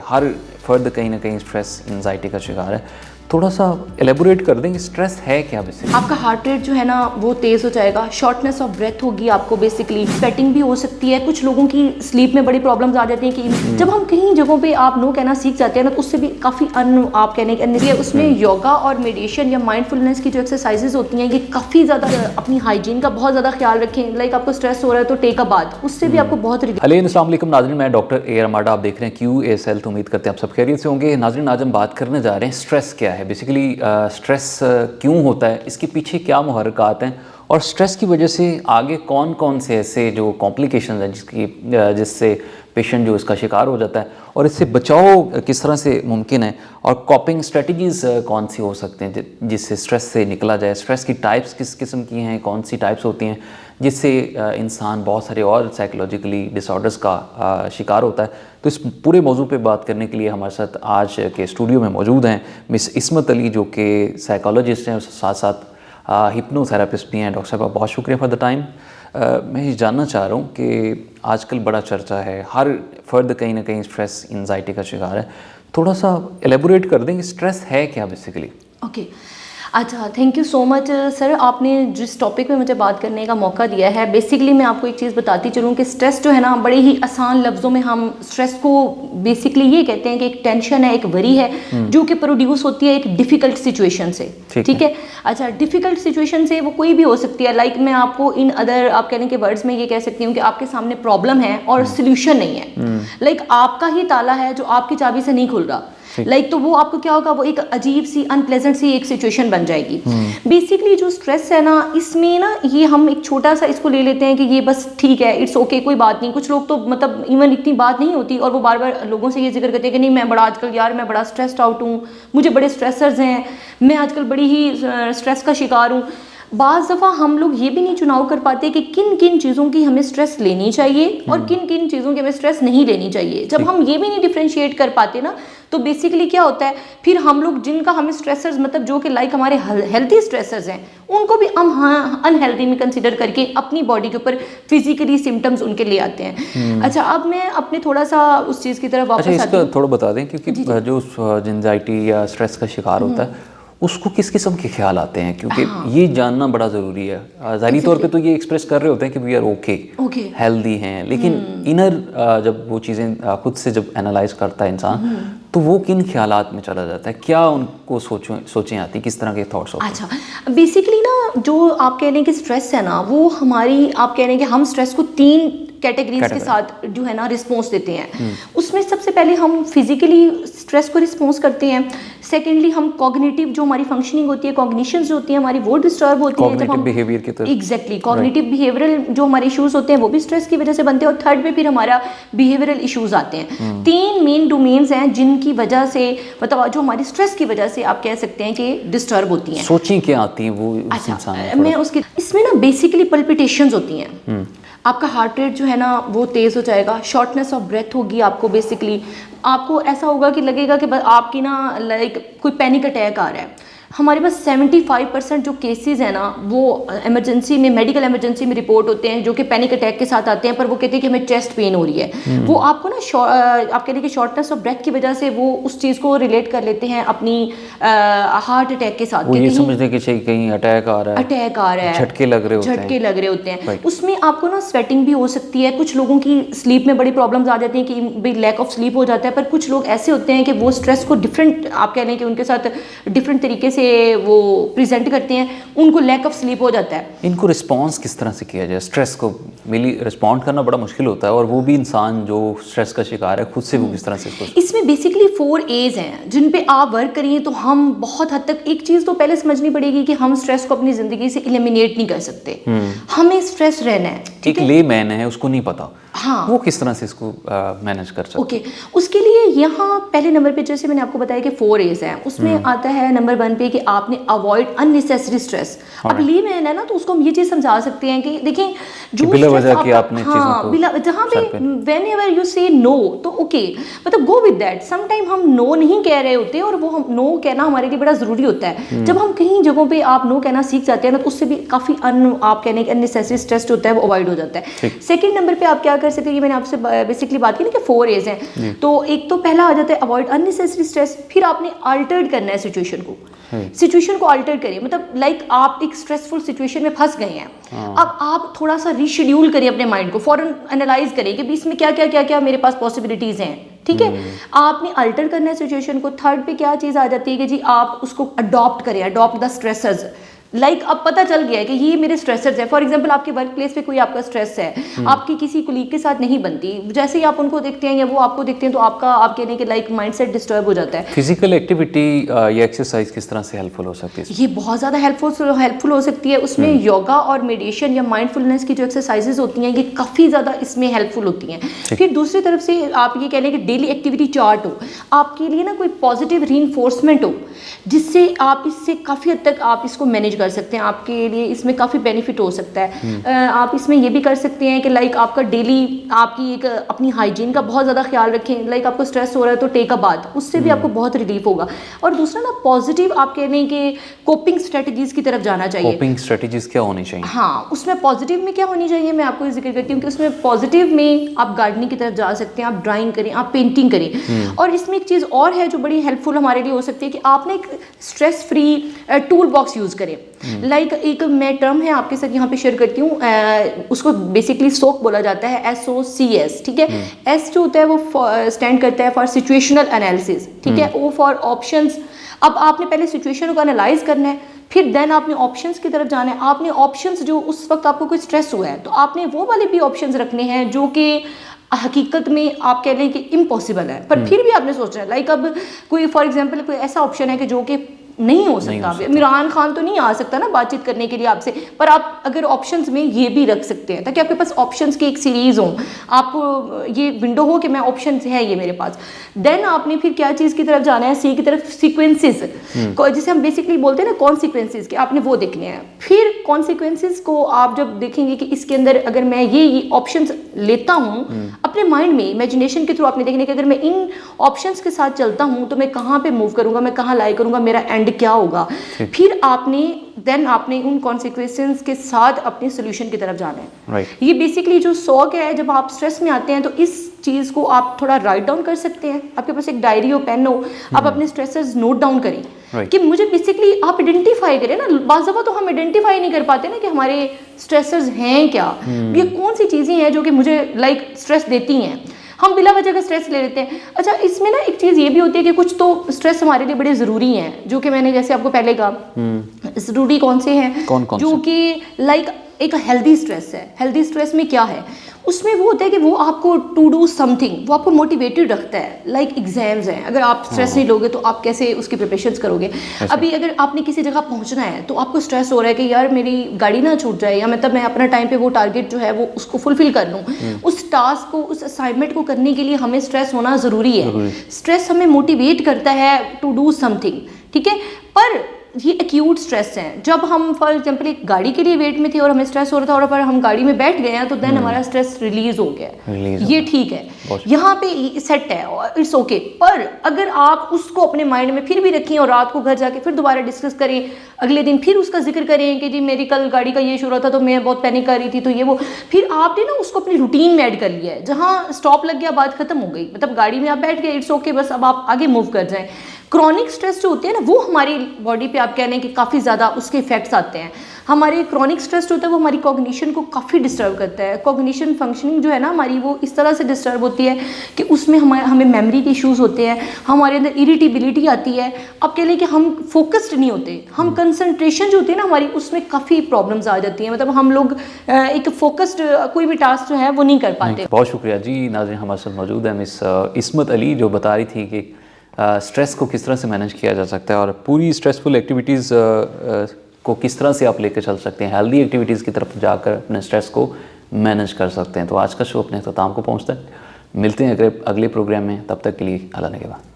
हर फर्द कहीं ना कहीं स्ट्रेस एंजाइटी का शिकार है। थोड़ा सा एलेबोरेट कर देंगे, स्ट्रेस है क्या बेसिकली? आपका हार्ट रेट जो है ना वो तेज़ हो जाएगा, शॉर्टनेस ऑफ ब्रेथ होगी आपको, बेसिकली स्वेटिंग भी हो सकती है। कुछ लोगों की स्लीप में बड़ी प्रॉब्लम्स आ जाती हैं कि जब हम कहीं जगहों पे आप नो कहना सीख जाते हैं ना तो उससे भी काफ़ी आप कहने के उसमें योगा और मेडिटेशन या माइंडफुलनेस की जो एक्सरसाइजेज होती हैं ये काफ़ी ज़्यादा अपनी हाइजीन का बहुत ज़्यादा ख्याल रखें। लाइक आपको स्ट्रेस हो रहा है तो टेक अ बाथ, उससे भी आपको बहुत अस्सलाम वालेकुम नाज़रीन, मैं डॉक्टर ए रमाडा, आप देख रहे हैं QS हेल्थ। उम्मीद करते हैं आप सब खैरियत से होंगे। नाज़रीन, आज हम बात करने जा रहे हैं स्ट्रेस क्या है, बेसिकली स्ट्रेस क्यों होता है, इसके पीछे क्या मुहर्रिकात हैं और स्ट्रेस की वजह से आगे कौन कौन से ऐसे जो कॉम्प्लिकेशंस हैं जिससे पेशेंट जो इसका शिकार हो जाता है और इससे बचाव किस तरह से मुमकिन है और कॉपिंग स्ट्रेटजीज़ कौन सी हो सकते हैं जिससे स्ट्रेस से निकला जाए। स्ट्रेस की टाइप्स किस किस्म की हैं, कौन सी टाइप्स होती हैं जिससे इंसान बहुत सारे और साइकोलॉजिकली डिसऑर्डर्स का शिकार होता है। तो इस पूरे मौजू पे बात करने के लिए हमारे साथ आज के स्टूडियो में मौजूद हैं मिस इस्मत अली, जो कि साइकोलॉजिस्ट हैं और साथ साथ हिप्नोथेरापिस्ट भी हैं। डॉक्टर साहब, बहुत शुक्रिया फॉर द टाइम। मैं ये जानना चाह रहा हूँ कि आजकल बड़ा चर्चा है, हर फर्द कहीं ना कहीं स्ट्रेस एंजाइटी का शिकार है। थोड़ा सा एलेबोरेट कर देंगे, स्ट्रेस है क्या बेसिकली? ओके, अच्छा, thank you so much sir, आपने जिस टॉपिक पे मुझे बात करने का मौका दिया है। बेसिकली मैं आपको एक चीज़ बताती चलूँ कि स्ट्रेस जो है ना, बड़े ही आसान लफ्ज़ों में हम स्ट्रेस को बेसिकली ये कहते हैं कि एक टेंशन है, एक वरी है जो कि प्रोड्यूस होती है एक डिफ़िकल्ट सिचुएशन से। ठीक है, अच्छा, डिफ़िकल्ट सिचुएशन से वो कोई भी हो सकती है। लाइक मैं आपको इन अदर आप कहने के वर्ड्स में ये कह सकती हूँ कि आपके सामने प्रॉब्लम है और सोल्यूशन नहीं है। लाइक आपका ही ताला है जो आपकी चाबी से नहीं खुल रहा। लाइक तो वो आपको क्या होगा, वो एक अजीब सी अनप्लेजेंट सी एक सिचुएशन बन जाएगी। बेसिकली जो स्ट्रेस है ना, इसमें ना ये हम एक छोटा सा इसको ले लेते हैं कि ये बस ठीक है, इट्स ओके, कोई बात नहीं। कुछ लोग तो मतलब इवन इतनी बात नहीं होती और वो बार बार लोगों से ये जिक्र करते हैं कि नहीं मैं बड़ा आजकल यार मैं बड़ा स्ट्रेस्ड आउट हूँ, मुझे बड़े स्ट्रेसर्स हैं, मैं आजकल बड़ी ही स्ट्रेस का शिकार हूँ। बाज़ दफ़ा हम लोग ये भी नहीं चुनाव कर पाते कि किन किन चीज़ों की हमें स्ट्रेस लेनी चाहिए और किन किन चीज़ों की हमें स्ट्रेस नहीं लेनी चाहिए। जब हम ये भी नहीं डिफ्रेंशिएट कर पाते ना, तो बेसिकली क्या होता है, फिर हम लोग जिनका हमें स्ट्रेसर्स मतलब जो कि लाइक हमारे हेल्थी स्ट्रेसर्स हैं उनको भी हम अनहेल्दी में कंसिडर करके अपनी बॉडी के ऊपर फिजिकली सिम्टम्स उनके ले आते हैं। अच्छा, अब मैं अपने थोड़ा सा उस चीज़ की तरफ वापस इसका थोड़ा बता दें, क्योंकि जो एंजाइटी या स्ट्रेस का शिकार होता है उसको किस किस्म के ख्याल आते हैं, क्योंकि ये जानना बड़ा ज़रूरी है। ज़ाहिरी तौर पे तो ये एक्सप्रेस कर रहे होते हैं कि वी आर ओके, हेल्दी हैं, लेकिन इनर जब वो चीज़ें खुद से जब एनालाइज करता है इंसान तो वो किन ख्यालात में चला जाता है, क्या उनको सोचें आती, किस तरह के थॉट्स होते हैं? अच्छा, बेसिकली ना जो आप कह रहे हैं कि स्ट्रेस है ना, वो हमारी आप कह रहे हैं कि हम स्ट्रेस को 3 कैटेगरीज के साथ जो है ना रिस्पॉन्स देते हैं। उसमें सबसे पहले हम फिजिकली स्ट्रेस को रिस्पॉन्स करते हैं। सेकेंडली हम कॉग्निटिव जो हमारी फंक्शनिंग होती है, कॉग्निशंस जो होती है हमारी, वो डिस्टर्ब होती है जब हम बिहेवियर की तरफ। एग्जैक्टली, कॉग्निटिव बिहेवियरल जो हमारे इश्यूज होते हैं वो भी स्ट्रेस की वजह से बनते हैं। और थर्ड पे फिर हमारा बिहेवियरल इश्यूज आते हैं। 3 मेन डोमेन्स हैं जिनकी वजह से मतलब जो हमारी स्ट्रेस की वजह से आप कह सकते हैं कि डिस्टर्ब होती हैं। सोचें क्या आती हैं वो अच्छा, इंसान मैं उसकी इसमें ना बेसिकली पल्पिटेशंस होती हैं। आपका हार्ट रेट जो है ना वो तेज़ हो जाएगा, शॉर्टनेस ऑफ ब्रेथ होगी आपको, बेसिकली आपको ऐसा होगा कि लगेगा कि आपकी ना लाइक कोई पैनिक अटैक आ रहा है। हमारे पास 75% जो केसेस हैं ना वो इमरजेंसी में, मेडिकल इमरजेंसी में रिपोर्ट होते हैं जो कि पैनिक अटैक के साथ आते हैं, पर वो कहते हैं कि हमें चेस्ट पेन हो रही है। वो आपको ना आप कहते हैं कि शॉर्टनेस ऑफ ब्रेथ की वजह से वो उस चीज़ को रिलेट कर लेते हैं अपनी हार्ट अटैक के साथ। वो ये समझते हैं कि कहीं अटैक आ रहा है, झटके लग रहे होते हैं। उसमें आपको ना स्वेटिंग भी हो सकती है। कुछ लोगों की स्लीप में बड़ी प्रॉब्लम्स आ जाती हैं कि भाई लैक ऑफ स्लीप हो जाता है, पर कुछ लोग ऐसे होते हैं कि वो स्ट्रेस को डिफरेंट आप कह रहे हैं कि उनके साथ डिफरेंट तरीके से वो प्रेजेंट करते हैं, उनको लैक ऑफ स्लीप हो जाता है। इनको रिस्पांस किस तरह से किया जाए? स्ट्रेस को मिली रिस्पॉन्ड करना बड़ा मुश्किल होता है और वो भी इंसान जो स्ट्रेस का शिकार है खुद से वो किस तरह से इसको। इसमें बेसिकली 4 A's हैं जिन पे आप वर्क करिए तो हम बहुत हद तक एक चीज़ तो पहले समझनी पड़ेगी कि हम स्ट्रेस को अपनी ज़िंदगी से एलिमिनेट नहीं कर सकते। हमें स्ट्रेस रहना है। एक लेमैन है, उसको नहीं पता हाँ, वो किस तरह से इसको मैनेज कर सकते? ओके, उसके लिए यहाँ पहले नंबर पे जैसे मैंने आपको बताया कि 4 A's हैं, उसमें आता है नंबर 1 पे कि आपने अवॉइड अननेसेसरी स्ट्रेस। अब ली मैन है ना, तो उसको हम ये चीज़ समझा सकते हैं कि देखें जो बिला वजह की आपने चीज़ों को बिला जहाँ पे व्हेनेवर यू से नो तो ओके, मतलब go with that. Some time हम नो नहीं कह रहे होते और वो हम नो कहना हमारे लिए बड़ा ज़रूरी होता है। जब हम कहीं जगहों पे आप नो कहना सीख जाते हैं ना तो उससे भी काफ़ी आप कहने के अननेसेसरी स्ट्रेस होता है वो अवॉइड हो जाता है। सेकेंड नंबर पर आप क्या कर सकते हैं, ये मैंने आपसे बेसिकली बात की ना कि 4 A's हैं। तो एक तो पहला आ जाता है अवॉइड अननेसेसरी स्ट्रेस। फिर आपने अल्टर्ड करना है सिचुएशन को, सिचुएशन को अल्टर करिए, मतलब लाइक आप एक स्ट्रेसफुल सिचुएशन में फंस गए हैं, अब आप थोड़ा सा रीशेड्यूल करिए अपने माइंड को, फॉरन एनालाइज करिए कि इसमें क्या क्या क्या क्या मेरे पास पॉसिबिलिटीज हैं, ठीक है। आपने अल्टर करना है सिचुएशन को। थर्ड पे क्या चीज़ आ जाती है कि जी आप उसको अडॉप्ट करें, अडॉप्ट द स्ट्रेसर्स। लाइक अब पता चल गया है कि ये मेरे स्ट्रेसर्स है। फॉर एग्जांपल आपके वर्क प्लेस पे कोई आपका स्ट्रेस है, आपकी किसी कुलीग के साथ नहीं बनती, जैसे ही आप उनको देखते हैं या वो आपको देखते हैं तो आपका आप कहने के लाइक माइंडसेट डिस्टर्ब हो जाता है। फिजिकल एक्टिविटी या एक्सरसाइज किस तरह से हेल्पफुल हो सकती है? ये बहुत ज़्यादा हेल्पफुल हो सकती है। उसमें योगा और मेडिटेशन या माइंडफुलनेस की जो एक्सरसाइजेज होती हैं ये काफ़ी ज़्यादा इसमें हेल्पफुल होती हैं। फिर दूसरी तरफ से आप ये कह लें कि डेली एक्टिविटी चार्ट हो आपके लिए ना, कोई पॉजिटिव रीइंफोर्समेंट हो जिससे आप इससे काफ़ी हद तक आप इसको मैनेज कर सकते हैं, आपके लिए इसमें काफ़ी बेनिफिट हो सकता है। आप इसमें ये भी कर सकते हैं कि लाइक आपका डेली आपकी एक अपनी हाइजीन का बहुत ज़्यादा ख्याल रखें। लाइक आपको स्ट्रेस हो रहा है तो टेक अ बाथ, उससे भी आपको बहुत रिलीफ होगा। और दूसरा ना पॉजिटिव आप कह लें कि कोपिंग स्ट्रेटजीज की तरफ जाना चाहिए। कोपिंग स्ट्रेटजीज क्या होनी चाहिए? हाँ, उसमें पॉजिटिव में क्या होनी चाहिए मैं आपको जिक्र करती हूँ कि उसमें पॉजिटिव में आप गार्डनिंग की तरफ जा सकते हैं, आप ड्राइंग करें, आप पेंटिंग करें। और इसमें एक चीज़ और है जो बड़ी हेल्पफुल हमारे लिए हो सकती है कि आपने एक stress free tool box use करें। लाइक एक मैं टर्म है आपके साथ यहाँ पे शेयर करती हूँ, उसको बेसिकली सोक बोला जाता है, SOCS, ठीक है। एस जो होता है वो स्टैंड करता है फॉर सिचुएशनल एनालिसिस, ठीक है। O for options. अब आपने पहले सिचुएशन को एनालाइज करना है, फिर देन आपने ऑप्शंस की तरफ जाना है। आपने ऑप्शंस जो उस वक्त आपको कोई स्ट्रेस हुआ है तो आपने वो वाले भी ऑप्शंस रखने हैं जो कि हकीकत में आप कह लें कि इम्पॉसिबल है, पर फिर भी आपने सोचना है। लाइक अब कोई फॉर एग्जांपल कोई ऐसा ऑप्शन है कि जो कि नहीं हो सकता, इमरान खान तो नहीं आ सकता ना बातचीत करने के लिए आपसे, पर आप अगर ऑप्शंस में ये भी रख सकते हैं ताकि आपके पास ऑप्शंस की एक सीरीज हो, आपको ये विंडो हो कि मैं ऑप्शंस है ये मेरे पास। देन आपने फिर क्या चीज़ की तरफ जाना है, सी की तरफ, सीक्वेंसेस, जिसे हम बेसिकली बोलते हैं ना कॉन्सिक्वेंसेस के, आपने वो देखने हैं। फिर कॉन्सिक्वेंसेस को आप जब देखेंगे कि इसके अंदर अगर मैं ये ऑप्शंस लेता हूँ अपने माइंड में इमेजिनेशन के थ्रू, आपने देखने कि अगर मैं इन ऑप्शंस के साथ चलता हूँ तो मैं कहाँ पे मूव करूँगा, मैं कहाँ लाई करूँगा, मेरा एंड क्या होगा। फिर आपने उन कॉन्सिक्वेंसेस के साथ अपने सोल्यूशन की तरफ जाना है। ये बेसिकली जो शौक है, जब आप स्ट्रेस में आते हैं तो इस चीज़ को आप थोड़ा राइट डाउन कर सकते हैं। आपके पास एक डायरी हो, पेन हो, आप अपने स्ट्रेसेस नोट डाउन करें कि मुझे बेसिकली आप आइडेंटिफाई करें ना। बाज़ दफ़ा तो हम आइडेंटिफाई नहीं कर पाते ना कि हमारे स्ट्रेसर्स हैं क्या, ये कौन सी चीज़ें हैं जो कि मुझे लाइक स्ट्रेस देती हैं। हम बिला वजह का स्ट्रेस ले लेते हैं। अच्छा, इसमें ना एक चीज़ ये भी होती है कि कुछ तो स्ट्रेस हमारे लिए बड़े ज़रूरी हैं जो कि मैंने जैसे आपको पहले कहा। ज़रूरी कौन से हैं? कौन जो कि लाइक एक हेल्दी स्ट्रेस है। हेल्दी स्ट्रेस में क्या है, उसमें वो होता है कि वो आपको टू डू समथिंग, वो आपको मोटिवेटेड रखता है। लाइक एग्जाम्स हैं, अगर आप स्ट्रेस नहीं लोगे तो आप कैसे उसकी प्रिपरेशंस करोगे। अभी अगर आपने किसी जगह पहुंचना है तो आपको स्ट्रेस हो रहा है कि यार मेरी गाड़ी ना छूट जाए, या मतलब मैं अपना टाइम पे वो टारगेट जो है वो उसको फुलफिल कर लूँ। उस टास्क को, उस असाइनमेंट को करने के लिए हमें स्ट्रेस होना ज़रूरी है। स्ट्रेस हमें मोटिवेट करता है टू डू समथिंग, ठीक है। पर ये एक्यूट स्ट्रेस है। जब हम फॉर एग्जांपल एक गाड़ी के लिए वेट में थे और हमें स्ट्रेस हो रहा था और पर हम गाड़ी में बैठ गए हैं तो देन हमारा स्ट्रेस रिलीज हो गया, ये ठीक है, यहाँ पे सेट है और इट्स ओके। पर अगर आप उसको अपने माइंड में फिर भी रखें और रात को घर जाके फिर दोबारा डिस्कस करें, अगले दिन फिर उसका जिक्र करें कि जी मेरी कल गाड़ी का ये इशू रहा था तो मैं बहुत पैनिक कर रही थी, तो ये वो, फिर आपने ना उसको अपनी रूटीन में ऐड कर लिया है। जहाँ स्टॉप लग गया बात खत्म हो गई, मतलब गाड़ी में आप बैठ गए, इट्स ओके, बस अब आप आगे मूव कर जाएं। क्रॉनिक स्ट्रेस जो होते हैं ना वो हमारी बॉडी पे आप कह रहे हैं कि काफ़ी ज़्यादा उसके इफेक्ट्स आते हैं। हमारे क्रॉनिक स्ट्रेस जो होता है वो हमारी कॉग्निशन को काफ़ी डिस्टर्ब करता है। कॉग्निशन फंक्शनिंग जो है ना हमारी, वो इस तरह से डिस्टर्ब होती है कि उसमें हमें मेमोरी के इश्यूज़ होते हैं, हमारे अंदर इरिटेबिलिटी आती है। अब कह लें कि हम फोकस्ड नहीं होते, हम कंसंट्रेशन जो होती है ना हमारी, उसमें काफ़ी प्रॉब्लम्स आ जाती हैं। मतलब हम लोग एक फोकस्ड कोई भी टास्क जो है वो नहीं कर पाते। बहुत शुक्रिया जी। नाज़रीन, हमारे साथ मौजूद है मिस इस्मत अली जो बता रही थी कि स्ट्रेस को किस तरह से मैनेज किया जा सकता है और पूरी स्ट्रेसफुल एक्टिविटीज़ को किस तरह से आप लेकर चल सकते हैं, हेल्दी एक्टिविटीज़ की तरफ जाकर अपने स्ट्रेस को मैनेज कर सकते हैं। तो आज का शो अपने अख्ताम को पहुंचता है। मिलते हैं अगले प्रोग्राम में, तब तक के लिए अल्लाह ने के बाद।